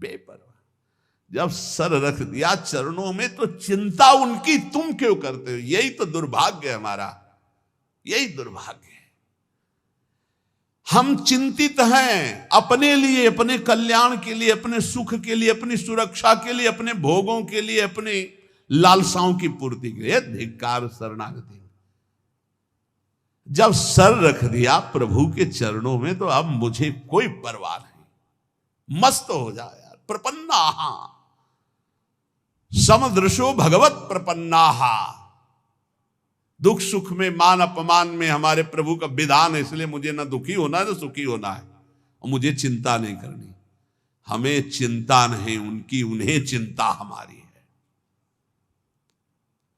बेपरवाह। जब सर रख दिया चरणों में तो चिंता उनकी तुम क्यों करते हो? यही तो दुर्भाग्य है हमारा, यही दुर्भाग्य है। हम चिंतित हैं अपने लिए, अपने कल्याण के लिए, अपने सुख के लिए, अपनी सुरक्षा के लिए, अपने भोगों के लिए, अपने लालसाओं की पूर्ति के लिए। धिक्कार शरणागति। जब सर रख दिया प्रभु के चरणों में तो अब मुझे कोई परवाह नहीं। मस्त हो जाए यार। प्रपन्नाहा समदृशो भगवत प्रपन्नाहा। दुख सुख में, मान अपमान में हमारे प्रभु का विधान है, इसलिए मुझे ना दुखी होना है ना सुखी होना है, और मुझे चिंता नहीं करनी। हमें चिंता नहीं उनकी, उन्हें चिंता हमारी है।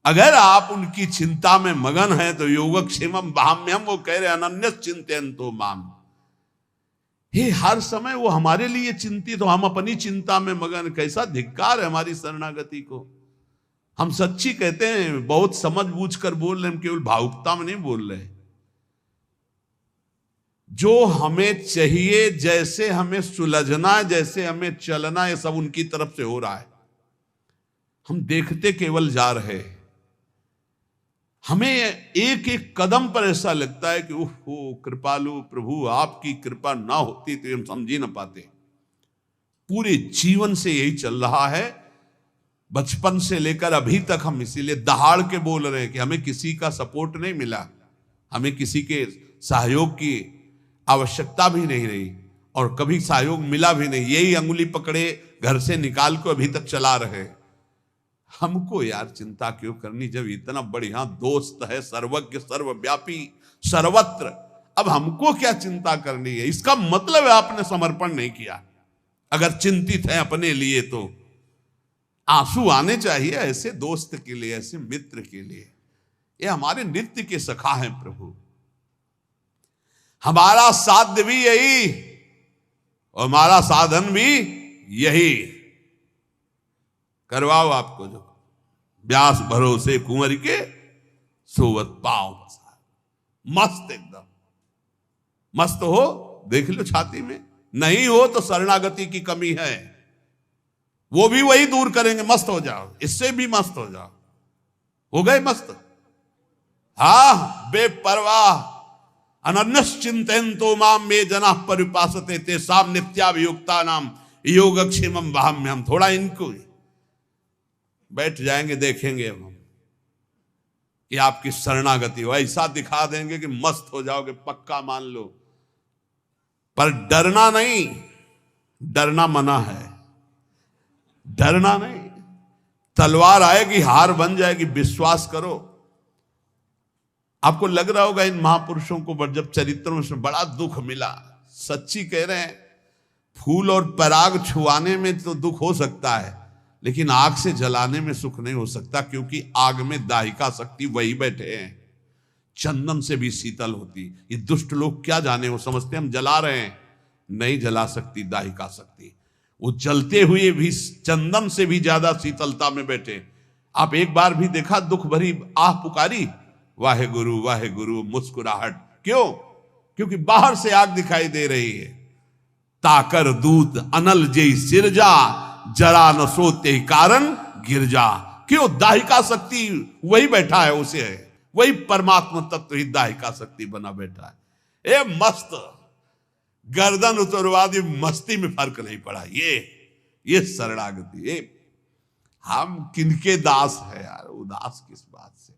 अगर आप उनकी चिंता में मगन हैं तो योगक्षेमम भाम्यम, वो कह रहे अनन्य चिंतयन्तो माम। हे हर समय वो हमारे लिए चिंतित हो, हम अपनी चिंता में मगन। कैसा धिक्कार है हमारी शरणागति को। हम सच्ची कहते हैं, बहुत समझ बूझ कर बोल रहे हैं, हम केवल भावुकता में नहीं बोल रहे। जो हमें चाहिए, जैसे हमें सुलझना है, जैसे हमें चलना है, सब उनकी तरफ से हो रहा है। हम देखते केवल जा रहे हैं। हमें एक एक कदम पर ऐसा लगता है कि ओहो कृपालु प्रभु, आपकी कृपा ना होती तो हम समझ ही ना पाते। पूरे जीवन से यही चल रहा है, बचपन से लेकर अभी तक हम इसीलिए दहाड़ के बोल रहे हैं कि हमें किसी का सपोर्ट नहीं मिला, हमें किसी के सहयोग की आवश्यकता भी नहीं रही, और कभी सहयोग मिला भी नहीं। यही अंगुली पकड़े घर से निकाल को अभी तक चला रहे। हमको यार चिंता क्यों करनी, जब इतना बढ़िया दोस्त है, सर्वज्ञ सर्वव्यापी सर्वत्र। अब हमको क्या चिंता करनी है? इसका मतलब है आपने समर्पण नहीं किया। अगर चिंतित है अपने लिए तो आंसू आने चाहिए ऐसे दोस्त के लिए, ऐसे मित्र के लिए। ये हमारे नित्य के सखा हैं प्रभु। हमारा साध्य भी यही और हमारा साधन भी यही। करवाओ आपको जो व्यास भरोसे कुंवर के सोवत पांव पसार। मस्त, एकदम मस्त हो, देख लो छाती में। नहीं हो तो शरणागति की कमी है, वो भी वही दूर करेंगे। मस्त हो जाओ, इससे भी मस्त हो जाओ। हो गए मस्त। हा बेपरवाह। अनन्यश्चिन्तयन्तो माम मे जनाः परिपासते तेषां नित्याभियुक्तानां योगक्षेमं भाम्यहम्। थोड़ा इनको बैठ जाएंगे, देखेंगे हम कि आपकी शरणागति हो। ऐसा दिखा देंगे कि मस्त हो जाओगे, पक्का मान लो। पर डरना नहीं, डरना मना है। डरना नहीं, तलवार आएगी हार बन जाएगी, विश्वास करो। आपको लग रहा होगा इन महापुरुषों को जब चरित्रों में बड़ा दुख मिला। सच्ची कह रहे हैं, फूल और पराग छुआने में तो दुख हो सकता है, लेकिन आग से जलाने में सुख नहीं हो सकता, क्योंकि आग में दाहिका शक्ति वही बैठे हैं। चंदन से भी शीतल होती। ये दुष्ट लोग क्या जाने, वो समझते हम जला रहे हैं। नहीं जला सकती दाहिका शक्ति। वो जलते हुए भी चंदन से भी ज्यादा शीतलता में बैठे। आप एक बार भी देखा दुख भरी आह पुकारी, वाहे गुरु मुस्कुराहट। क्यों? क्योंकि बाहर से आग दिखाई दे रही है। ताकर दूत अनल जय सिरजा, जरा न सोते कारण गिरजा। क्यों? दाहिका शक्ति वही बैठा है, उसे है वही परमात्मा तत्व ही दाहिका शक्ति बना बैठा है। ए मस्त, गर्दन उतरवा दी, मस्ती में फर्क नहीं पड़ा। ये शरणागति। ये हम किनके दास है यार, उदास किस बात से।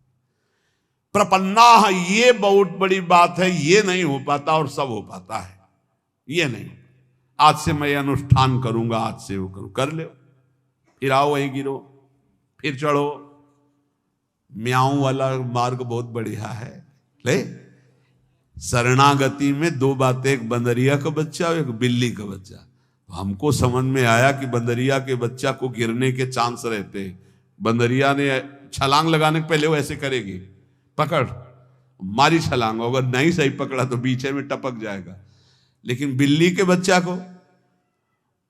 प्रपन्ना, ये बहुत बड़ी बात है। ये नहीं हो पाता और सब हो पाता है। ये नहीं, आज से मैं अनुष्ठान करूंगा, आज से वो करूं, कर ले, फिर आओ वहीं गिरो, फिर चढ़ो। म्याऊं वाला मार्ग बहुत बढ़िया है। ले, शरणागति में दो बातें, एक बंदरिया का बच्चा और एक बिल्ली का बच्चा। तो हमको समझ में आया कि बंदरिया के बच्चा को गिरने के चांस रहते हैं। बंदरिया ने छलांग लगाने के पहले वो ऐसे करेगी, पकड़ मारी छलांग, अगर नहीं सही पकड़ा तो बीचे में टपक जाएगा। लेकिन बिल्ली के बच्चा को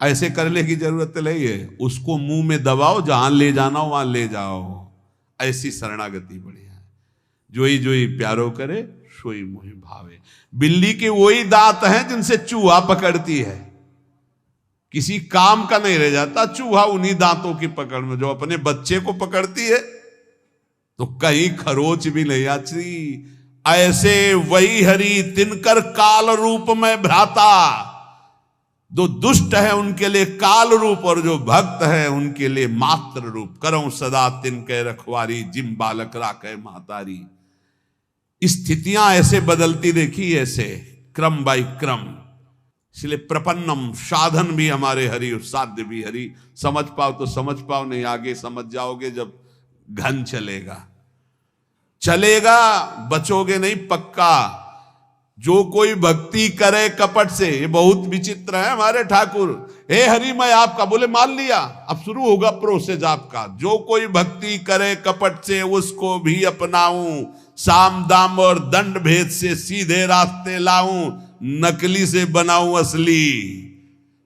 ऐसे करने की जरूरत नहीं है, उसको मुंह में दबाओ, जहां ले जाना हो वहां ले जाओ। ऐसी शरणागति बढ़िया है। जोई जोई प्यारो करे सोई मोहि भावे। बिल्ली के वही दांत हैं जिनसे चूहा पकड़ती है किसी काम का नहीं रह जाता। चूहा उन्हीं दांतों की पकड़ में जो अपने बच्चे को पकड़ती है तो कहीं खरोच भी नहीं आती। ऐसे वही हरि तिनकर काल रूप में भ्राता। जो दुष्ट है उनके लिए काल रूप और जो भक्त है उनके लिए मात्र रूप। करऊं सदा तिनके रखवारी जिम बालक राखे महतारी। स्थितियां ऐसे बदलती देखी, ऐसे क्रम बाई क्रम। इसलिए प्रपन्नम, साधन भी हमारे हरि और साध्य भी हरि। समझ पाओ तो समझ पाओ, नहीं आगे समझ जाओगे जब घन चलेगा। चलेगा, बचोगे नहीं पक्का। जो कोई भक्ति करे कपट से, ये बहुत विचित्र है हमारे ठाकुर। हे हरि मैं आपका, बोले मान लिया, अब शुरू होगा प्रोसेस आपका। जो कोई भक्ति करे कपट से उसको भी अपनाऊं, साम दाम और दंड भेद से सीधे रास्ते लाऊं, नकली से बनाऊं असली,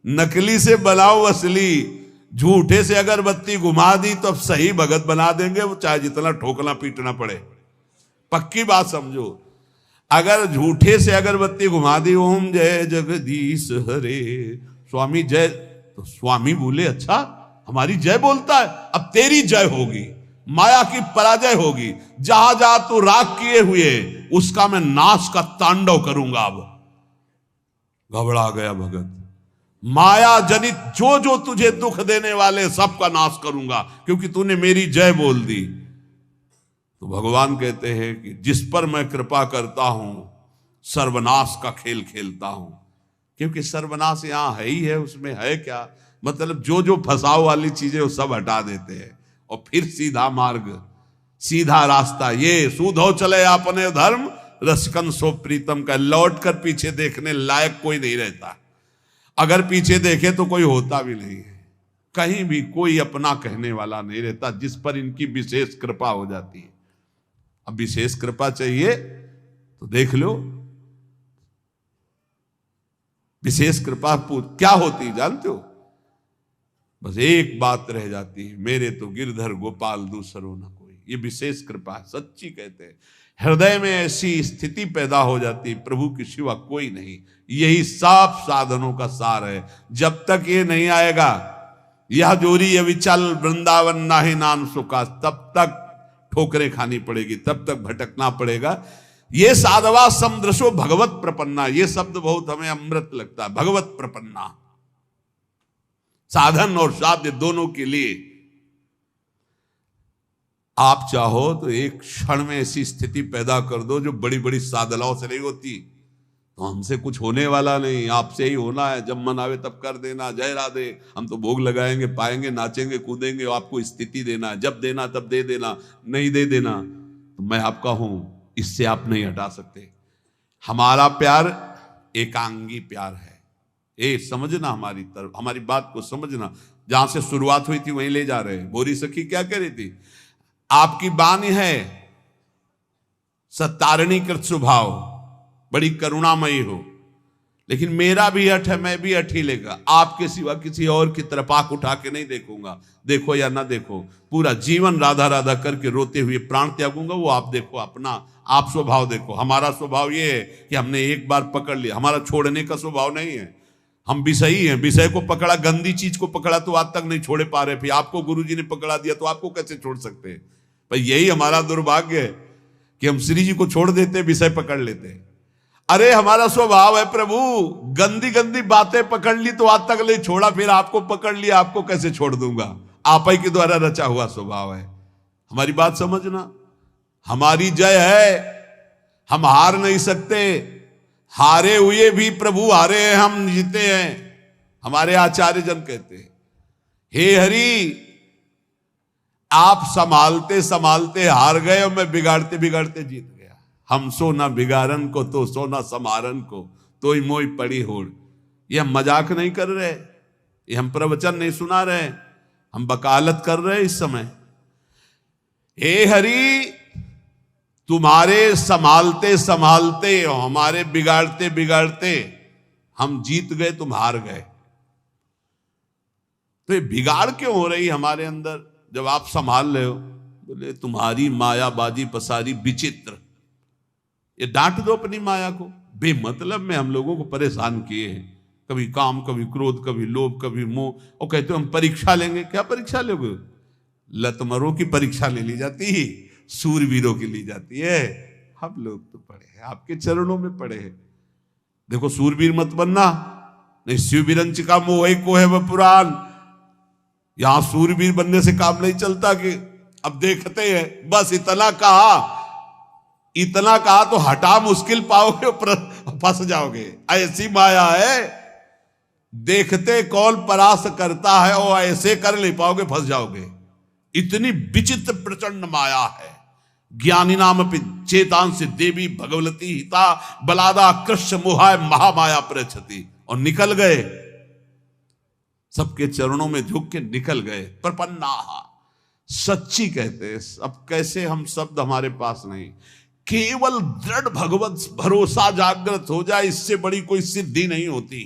नकली से बनाऊं असली। झूठे से अगरबत्ती घुमा दी तो अब सही भगत बना देंगे, वो चाहे जितना ठोकना पीटना पड़े। पक्की बात समझो, अगर झूठे से अगरबत्ती घुमा दी, ओम जय जगदीश हरे स्वामी जय, तो स्वामी बोले अच्छा हमारी जय बोलता है, अब तेरी जय होगी, माया की पराजय होगी। जहां जहां तू राग किए हुए उसका मैं नाश का तांडव करूंगा। अब घबरा गया भगत। माया जनित जो जो तुझे दुख देने वाले सबका नाश करूंगा, क्योंकि तूने मेरी जय बोल दी। तो भगवान कहते हैं कि जिस पर मैं कृपा करता हूं सर्वनाश का खेल खेलता हूं। क्योंकि सर्वनाश यहां है ही है, उसमें है क्या, मतलब जो जो फंसाव वाली चीजें वो सब हटा देते हैं और फिर सीधा मार्ग, सीधा रास्ता। ये सूधो चले अपने धर्म, रसकन सो प्रीतम का। लौट कर पीछे देखने लायक कोई नहीं रहता। अगर पीछे देखे तो कोई होता भी नहीं है, कहीं भी कोई अपना कहने वाला नहीं रहता, जिस पर इनकी विशेष कृपा हो जाती है। अब विशेष कृपा चाहिए तो देख लो, विशेष कृपा क्या होती है जानते हो? बस एक बात रह जाती है, मेरे तो गिरधर गोपाल दूसरो न कोई। ये विशेष कृपा है, सच्ची कहते हैं। हृदय में ऐसी स्थिति पैदा हो जाती, प्रभु के सिवा कोई नहीं। यही सब साधनों का सार है। जब तक ये नहीं आएगा, यह जोरी अविचल वृंदावन नाहि नाम सुखा, तब तक ठोकरें खानी पड़ेगी, तब तक भटकना पड़ेगा। ये साधवा समदृशो भगवत प्रपन्ना, ये शब्द बहुत हमें अमृत लगता है। भगवत प्रपन्ना, साधन और साध्य दोनों के लिए। आप चाहो तो एक क्षण में ऐसी स्थिति पैदा कर दो जो बड़ी बड़ी साधनाओं से नहीं होती। तो हमसे कुछ होने वाला नहीं, आपसे ही होना है। जब मन आवे तब कर देना, जय राधे। हम तो भोग लगाएंगे, पाएंगे, नाचेंगे, कूदेंगे, आपको स्थिति देना है। जब देना तब दे देना, नहीं दे देना तो मैं आपका हूं, इससे आप नहीं हटा सकते। हमारा प्यार एकांगी प्यार है। ए समझना, हमारी तरफ, हमारी बात को समझना। जहां से शुरुआत हुई थी वहीं ले जा रहे हैं। बोरी सखी क्या कह रही थी? आपकी बानी है सत्तारणीकृत स्वभाव, बड़ी करुणामयी हो, लेकिन मेरा भी हठ है, मैं भी हठ ही लेगा। आपके सिवा किसी और की तरफ आंख उठा के नहीं देखूंगा। देखो या ना देखो, पूरा जीवन राधा राधा करके रोते हुए प्राण त्यागूंगा। वो आप देखो, अपना आप स्वभाव देखो। हमारा स्वभाव ये है कि हमने एक बार पकड़ लिया, हमारा छोड़ने का स्वभाव नहीं है। हम विषयी हैं, विषय को पकड़ा, गंदी चीज को पकड़ा तो आज तक नहीं छोड़े पा रहे। फिर आपको गुरुजी ने पकड़ा दिया तो आपको कैसे छोड़ सकते हैं? भाई यही हमारा दुर्भाग्य है कि हम श्री जी को छोड़ देते, विषय पकड़ लेते। अरे हमारा स्वभाव है प्रभु, गंदी गंदी बातें पकड़ ली तो आज तक नहीं छोड़ा, फिर आपको पकड़ लिया, आपको कैसे छोड़ दूंगा? आप ही के द्वारा रचा हुआ स्वभाव है। हमारी बात समझना। हमारी जय है, हम हार नहीं सकते। हारे हुए भी प्रभु हारे हैं, हम जीते हैं। हमारे आचार्य जन कहते हैं, हे हरि आप संभालते संभालते हार गए और मैं बिगाड़ते बिगाड़ते जीत गया। हम सो ना बिगाड़न को तो सो ना समारन को, तो ही मोई पड़ी होड़। ये हम मजाक नहीं कर रहे, ये हम प्रवचन नहीं सुना रहे, हम वकालत कर रहे इस समय। हे हरि तुम्हारे संभालते संभालते और हमारे बिगाड़ते बिगाड़ते हम जीत गए, तुम हार गए। तो ये बिगाड़ क्यों हो रही हमारे अंदर जब आप संभाल रहे हो? बोले तुम्हारी मायाबाजी पसारी विचित्र। ये डांट दो अपनी माया को। बेमतलब में हम लोगों को परेशान किए हैं। कभी काम, कभी क्रोध, कभी लोभ, कभी मोह, और कहते हो हम परीक्षा लेंगे। क्या परीक्षा लोगे? लतमरों की परीक्षा ले ली जाती है, सूरवीरों की ली जाती है। हम लोग तो पढ़े हैं, आपके चरणों में पढ़े हैं। देखो, सूरवीर मत बनना, नहीं शिववीरंच का मोह को है वह पुराण। यहां सूरवीर बनने से काम नहीं चलता कि अब देखते हैं, बस इतना कहा तो हटा मुश्किल पाओगे और फंस जाओगे। ऐसी माया है, देखते कौन परास करता है और ऐसे कर नहीं पाओगे, फंस जाओगे। इतनी विचित्र प्रचंड माया है। ज्ञानी नाम चेतान से देवी भगवती हिता बलादा कृष्ण मोहाय महामाया प्रचति। और निकल गए, सबके चरणों में झुक के निकल गए। प्रपन्ना सच्ची कहते। अब कैसे हम शब्द हमारे पास नहीं, केवल दृढ़ भगवत भरोसा जागृत हो जाए, इससे बड़ी कोई सिद्धि नहीं होती।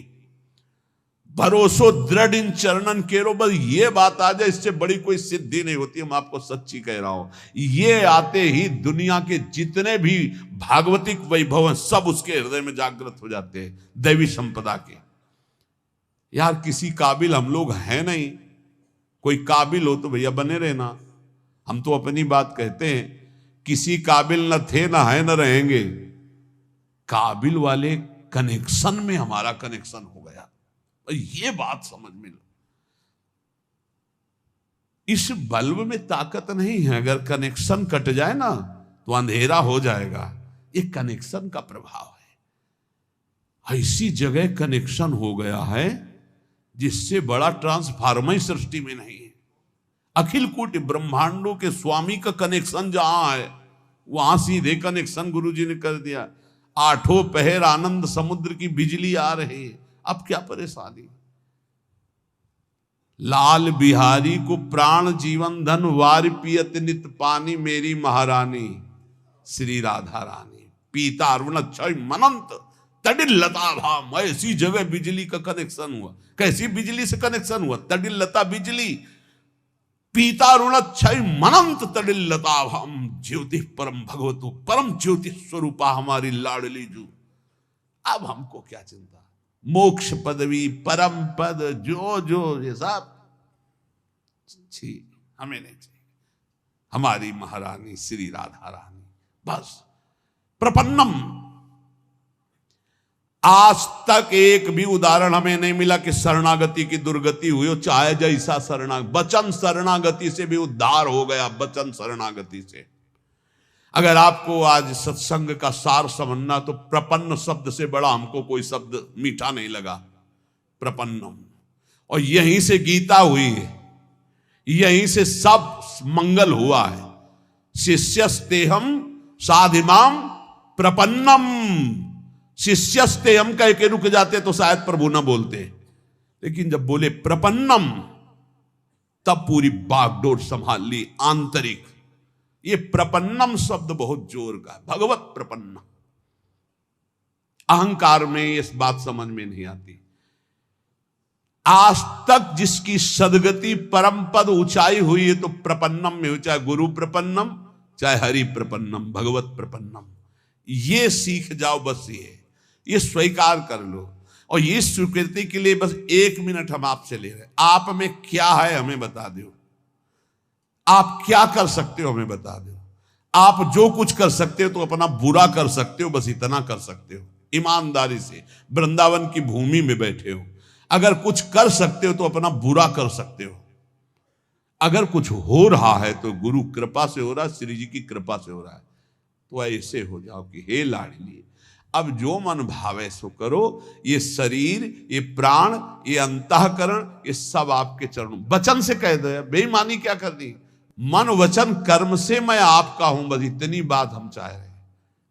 भरोसो दृढ़ इन चरणन केरो, बस ये बात आ जाए, इससे बड़ी कोई सिद्धि नहीं होती। हम आपको सच्ची कह रहा हूं, ये आते ही दुनिया के जितने भी भागवतिक वैभव हैं सब उसके हृदय में जागृत हो जाते हैं, दैवी संपदा के। यार किसी काबिल हम लोग हैं नहीं, कोई काबिल हो तो भैया बने रहना। हम तो अपनी बात कहते हैं, किसी काबिल न थे, न है, न रहेंगे। काबिल वाले कनेक्शन में हमारा कनेक्शन हो गया, ये बात समझ में लो। इस बल्ब में ताकत नहीं है, अगर कनेक्शन कट जाए ना तो अंधेरा हो जाएगा। ये कनेक्शन का प्रभाव है। ऐसी जगह कनेक्शन हो गया है जिससे बड़ा ट्रांसफार्मर सृष्टि में नहीं है। अखिल कोटि ब्रह्मांडों के स्वामी का कनेक्शन जहां है, वहां सीधे कनेक्शन गुरुजी ने कर दिया। आठों पहर आनंद समुद्र की बिजली आ रही है, अब क्या परेशानी। लाल बिहारी को प्राण जीवन धन वार पियत नित पानी, मेरी महारानी श्री राधा रानी। पीता अरुण क्षय मनंत तडिल लता भाम। ऐसी जगह बिजली का कनेक्शन हुआ। कैसी बिजली से कनेक्शन हुआ? तडिल लता बिजली। पीता अरुण क्षय मनंत तडिल लता भाम, ज्योति परम भगवतु परम ज्योति स्वरूपा हमारी लाडली जू। अब हमको क्या चिंता, मोक्ष पदवी परम पद जो जो ये सब छी हमें नहीं चाहिए। हमारी महारानी श्री राधा रानी बस। प्रपन्नम, आज तक एक भी उदाहरण हमें नहीं मिला कि शरणागति की दुर्गति हुई हो, चाहे जैसा वचन शरणागति से भी उद्धार हो गया। वचन शरणागति से अगर आपको आज सत्संग का सार समझना तो प्रपन्न शब्द से बड़ा हमको कोई शब्द मीठा नहीं लगा। प्रपन्नम, और यहीं से गीता हुई है, यहीं से सब मंगल हुआ है। शिष्यस्तेहम साधिमाम प्रपन्नम। शिष्यस्ते हम कह के रुक जाते तो शायद प्रभु न बोलते, लेकिन जब बोले प्रपन्नम तब पूरी बागडोर संभाल ली आंतरिक। ये प्रपन्नम शब्द बहुत जोर का है, भगवत प्रपन्न। अहंकार में इस बात समझ में नहीं आती। आज तक जिसकी सदगति परम पद ऊंचाई हुई है तो प्रपन्नम में हुई, चाहे गुरु प्रपन्नम चाहे हरि प्रपन्नम, भगवत प्रपन्नम। ये सीख जाओ, बस ये स्वीकार कर लो। और ये स्वीकृति के लिए बस 1 मिनट हम आपसे ले रहे हैं। आप में क्या है हमें बता दो, आप क्या कर सकते हो हमें बता दो। आप जो कुछ कर सकते हो तो अपना बुरा कर सकते हो, बस इतना कर सकते हो। ईमानदारी से वृंदावन की भूमि में बैठे हो, अगर कुछ कर सकते हो तो अपना बुरा कर सकते हो। अगर कुछ हो रहा है तो गुरु कृपा से हो रहा है, श्री जी की कृपा से हो रहा है। तो ऐसे हो जाओ कि हे लाडली, अब जो मन भावे सो करो। ये शरीर, ये प्राण, ये अंतःकरण, ये सब आपके चरणों। वचन से कह दो, बेईमानी क्या कर दी। मन वचन कर्म से मैं आपका हूं, बस इतनी बात हम चाह रहे हैं।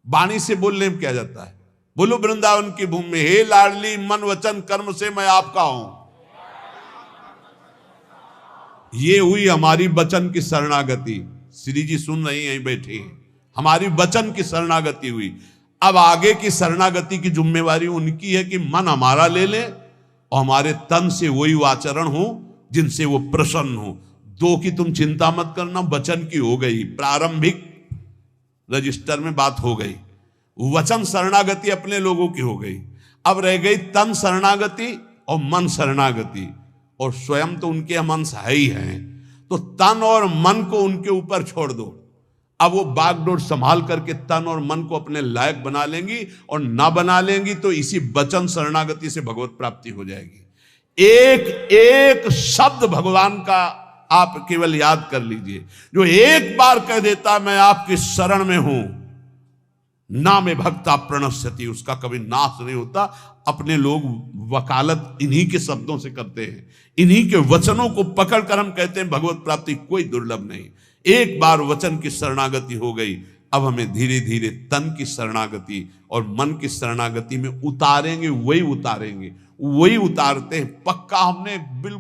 वाणी से बोलने में क्या जाता है। बोलो वृंदावन की भूमि में, हे लाडली मन वचन कर्म से मैं आपका हूं। ये हुई हमारी वचन की शरणागति। श्री जी सुन रही हैं, बैठी हैं। हमारी वचन की शरणागति हुई। अब आगे की शरणागति की जिम्मेवारी उनकी है कि मन हमारा ले ले और हमारे तन से वही आचरण हो जिनसे वो प्रसन्न हो। 2 की तुम चिंता मत करना, वचन की हो गई, प्रारंभिक रजिस्टर में बात हो गई। वचन शरणागति अपने लोगों की हो गई। अब रह गई तन शरणागति और मन शरणागति, और स्वयं तो उनके हम अंश है ही हैं। तो तन और मन को उनके ऊपर छोड़ दो। अब वो बागडोर संभाल करके तन और मन को अपने लायक बना लेंगी, और ना बना लेंगी तो इसी वचन शरणागति से भगवत प्राप्ति हो जाएगी। एक एक शब्द भगवान का आप केवल याद कर लीजिए। जो एक बार कह देता मैं आपकी शरण में हूं, ना में भक्ता प्रणश्यति, उसका कभी नाश नहीं होता। अपने लोग वकालत इन्हीं के शब्दों से करते हैं, इन्हीं के वचनों को पकड़कर हम कहते हैं भगवत प्राप्ति कोई दुर्लभ नहीं। एक बार वचन की शरणागति हो गई, अब हमें धीरे धीरे तन की शरणागति और मन की शरणागति में उतारेंगे, वही उतारेंगे, वही उतारते हैं। पक्का हमने बिल्कुल